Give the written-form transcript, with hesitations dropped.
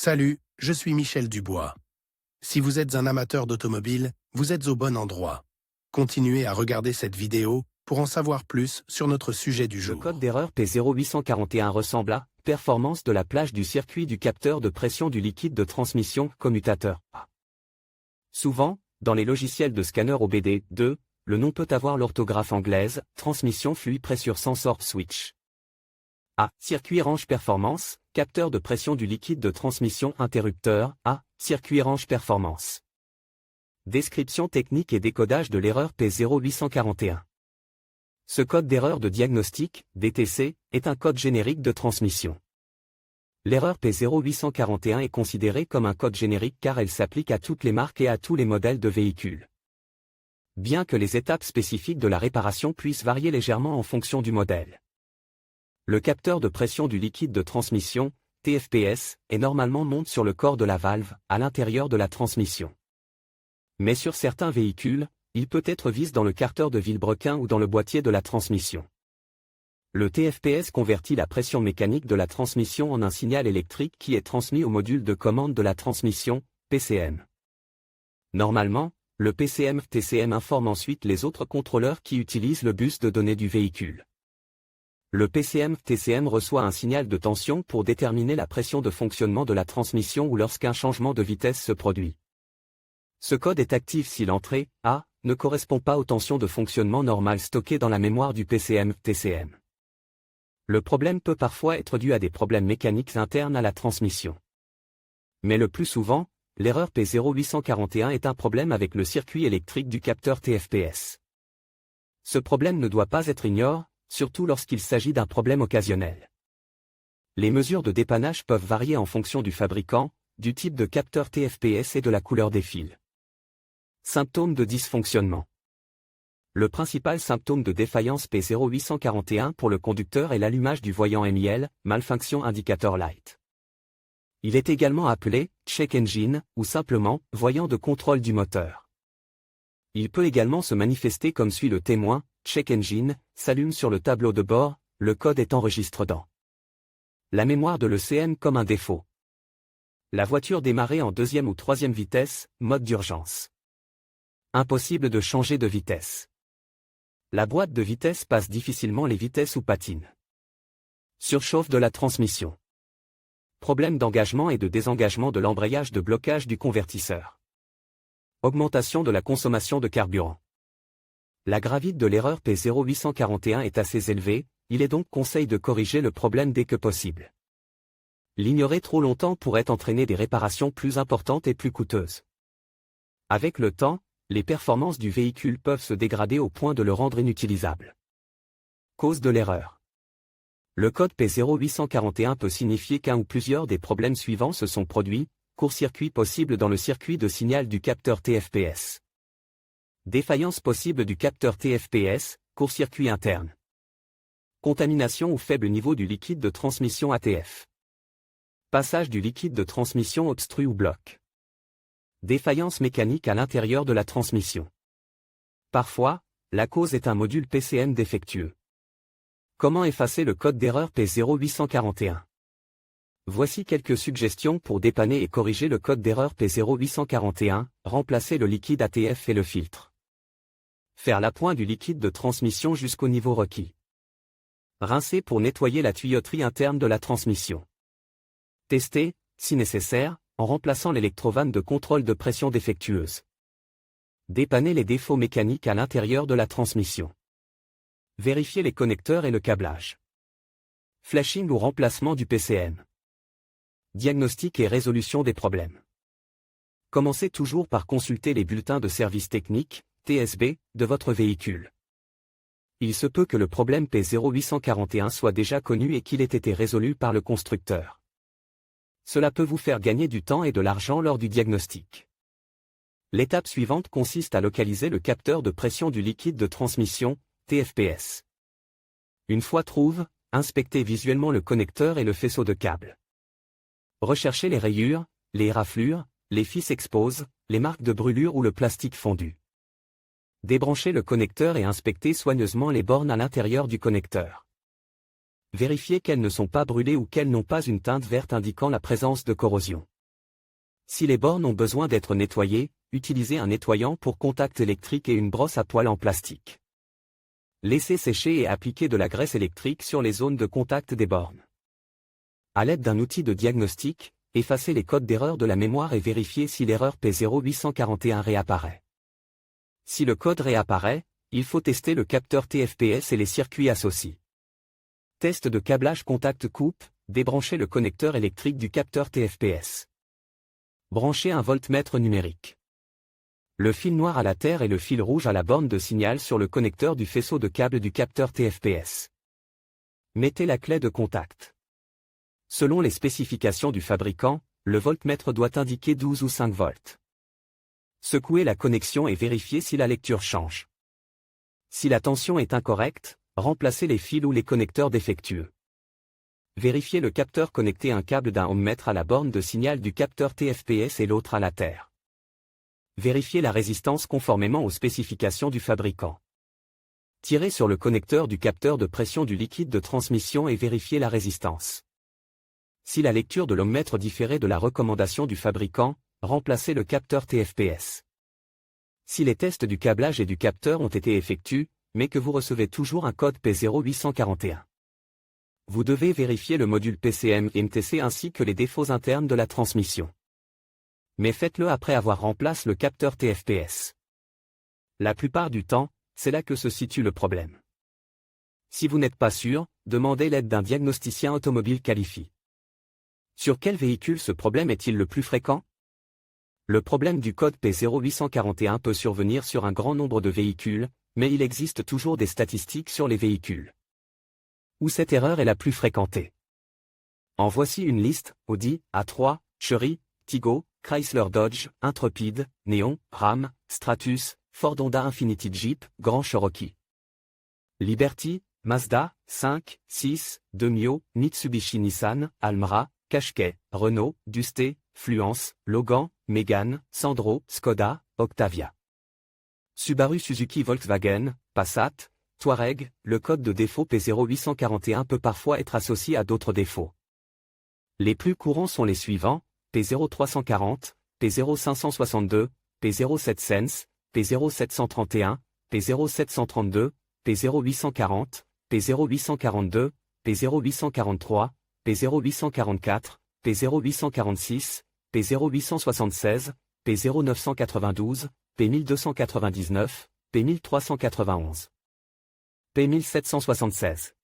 Salut, je suis Michel Dubois. Si vous êtes un amateur d'automobile, vous êtes au bon endroit. Continuez à regarder cette vidéo pour en savoir plus sur notre sujet du jour. Le code d'erreur P0841 ressemble à performance de la plage du circuit du capteur de pression du liquide de transmission commutateur A. Souvent, dans les logiciels de scanner OBD2, le nom peut avoir l'orthographe anglaise, transmission fluid pressure sensor switch. A. Circuit range performance, capteur de pression du liquide de transmission interrupteur, A. Circuit range performance. Description technique et décodage de l'erreur P0841. Ce code d'erreur de diagnostic, DTC, est un code générique de transmission. L'erreur P0841 est considérée comme un code générique car elle s'applique à toutes les marques et à tous les modèles de véhicules. Bien que les étapes spécifiques de la réparation puissent varier légèrement en fonction du modèle. Le capteur de pression du liquide de transmission, TFPS, est normalement monté sur le corps de la valve, à l'intérieur de la transmission. Mais sur certains véhicules, il peut être vis dans le carter de Vilebrequin ou dans le boîtier de la transmission. Le TFPS convertit la pression mécanique de la transmission en un signal électrique qui est transmis au module de commande de la transmission, PCM. Normalement, le PCM-TCM informe ensuite les autres contrôleurs qui utilisent le bus de données du véhicule. Le PCM-TCM reçoit un signal de tension pour déterminer la pression de fonctionnement de la transmission ou lorsqu'un changement de vitesse se produit. Ce code est actif si l'entrée, A, ne correspond pas aux tensions de fonctionnement normales stockées dans la mémoire du PCM-TCM. Le problème peut parfois être dû à des problèmes mécaniques internes à la transmission. Mais le plus souvent, l'erreur P0841 est un problème avec le circuit électrique du capteur TFPS. Ce problème ne doit pas être ignoré, surtout lorsqu'il s'agit d'un problème occasionnel. Les mesures de dépannage peuvent varier en fonction du fabricant, du type de capteur TFPS et de la couleur des fils. Symptômes de dysfonctionnement. Le principal symptôme de défaillance P0841 pour le conducteur est l'allumage du voyant MIL, Malfunction Indicator Light. Il est également appelé check engine ou simplement voyant de contrôle du moteur. Il peut également se manifester comme suit le témoin, check engine, s'allume sur le tableau de bord, le code est enregistré dans la mémoire de l'ECM comme un défaut. La voiture démarrée en deuxième ou troisième vitesse, mode d'urgence. Impossible de changer de vitesse. La boîte de vitesse passe difficilement les vitesses ou patine. Surchauffe de la transmission. Problème d'engagement et de désengagement de l'embrayage de blocage du convertisseur. Augmentation de la consommation de carburant. La gravité de l'erreur P0841 est assez élevée, il est donc conseil de corriger le problème dès que possible. L'ignorer trop longtemps pourrait entraîner des réparations plus importantes et plus coûteuses. Avec le temps, les performances du véhicule peuvent se dégrader au point de le rendre inutilisable. Cause de l'erreur. Le code P0841 peut signifier qu'un ou plusieurs des problèmes suivants se sont produits, court-circuit possible dans le circuit de signal du capteur TFPS. Défaillance possible du capteur TFPS, court-circuit interne. Contamination ou faible niveau du liquide de transmission ATF. Passage du liquide de transmission obstrué ou bloque. Défaillance mécanique à l'intérieur de la transmission. Parfois, la cause est un module PCM défectueux. Comment effacer le code d'erreur P0841? Voici quelques suggestions pour dépanner et corriger le code d'erreur P0841, remplacer le liquide ATF et le filtre. Faire l'appoint du liquide de transmission jusqu'au niveau requis. Rincer pour nettoyer la tuyauterie interne de la transmission. Tester, si nécessaire, en remplaçant l'électrovanne de contrôle de pression défectueuse. Dépanner les défauts mécaniques à l'intérieur de la transmission. Vérifier les connecteurs et le câblage. Flashing ou remplacement du PCM. Diagnostic et résolution des problèmes. Commencez toujours par consulter les bulletins de service technique, TSB, de votre véhicule. Il se peut que le problème P0841 soit déjà connu et qu'il ait été résolu par le constructeur. Cela peut vous faire gagner du temps et de l'argent lors du diagnostic. L'étape suivante consiste à localiser le capteur de pression du liquide de transmission, TFPS. Une fois trouvé, inspectez visuellement le connecteur et le faisceau de câbles. Recherchez les rayures, les raflures, les fils exposés, les marques de brûlure ou le plastique fondu. Débranchez le connecteur et inspectez soigneusement les bornes à l'intérieur du connecteur. Vérifiez qu'elles ne sont pas brûlées ou qu'elles n'ont pas une teinte verte indiquant la présence de corrosion. Si les bornes ont besoin d'être nettoyées, utilisez un nettoyant pour contact électrique et une brosse à poils en plastique. Laissez sécher et appliquez de la graisse électrique sur les zones de contact des bornes. À l'aide d'un outil de diagnostic, effacez les codes d'erreur de la mémoire et vérifiez si l'erreur P0841 réapparaît. Si le code réapparaît, il faut tester le capteur TFPS et les circuits associés. Test de câblage contact coupe, débranchez le connecteur électrique du capteur TFPS. Branchez un voltmètre numérique. Le fil noir à la terre et le fil rouge à la borne de signal sur le connecteur du faisceau de câble du capteur TFPS. Mettez la clé de contact. Selon les spécifications du fabricant, le voltmètre doit indiquer 12 ou 5 volts. Secouez la connexion et vérifiez si la lecture change. Si la tension est incorrecte, remplacez les fils ou les connecteurs défectueux. Vérifiez le capteur connecté un câble d'un ohmmètre à la borne de signal du capteur TFPS et l'autre à la terre. Vérifiez la résistance conformément aux spécifications du fabricant. Tirez sur le connecteur du capteur de pression du liquide de transmission et vérifiez la résistance. Si la lecture de l'ohmmètre différait de la recommandation du fabricant, remplacez le capteur TFPS. Si les tests du câblage et du capteur ont été effectués, mais que vous recevez toujours un code P0841. Vous devez vérifier le module PCM et MTC ainsi que les défauts internes de la transmission. Mais faites-le après avoir remplacé le capteur TFPS. La plupart du temps, c'est là que se situe le problème. Si vous n'êtes pas sûr, demandez l'aide d'un diagnosticien automobile qualifié. Sur quel véhicule ce problème est-il le plus fréquent? Le problème du code P0841 peut survenir sur un grand nombre de véhicules, mais il existe toujours des statistiques sur les véhicules où cette erreur est la plus fréquentée. En voici une liste: Audi, A3, Chery, Tiggo, Chrysler Dodge, Intrepid, Neon, Ram, Stratus, Ford Honda Infiniti Jeep, Grand Cherokee, Liberty, Mazda, 5, 6, Demio, Mitsubishi Nissan, Almera, Qashqai, Renault, Dusté, Fluence, Logan, Mégane, Sandro, Skoda, Octavia, Subaru, Suzuki, Volkswagen, Passat, Touareg. Le code de défaut P0841 peut parfois être associé à d'autres défauts. Les plus courants sont les suivants: P0340, P0562, P07sense, P0731, P0732, P0840, P0842, P0843, P0844, P0846, P0876, P0992, P1299, P1391, P1776.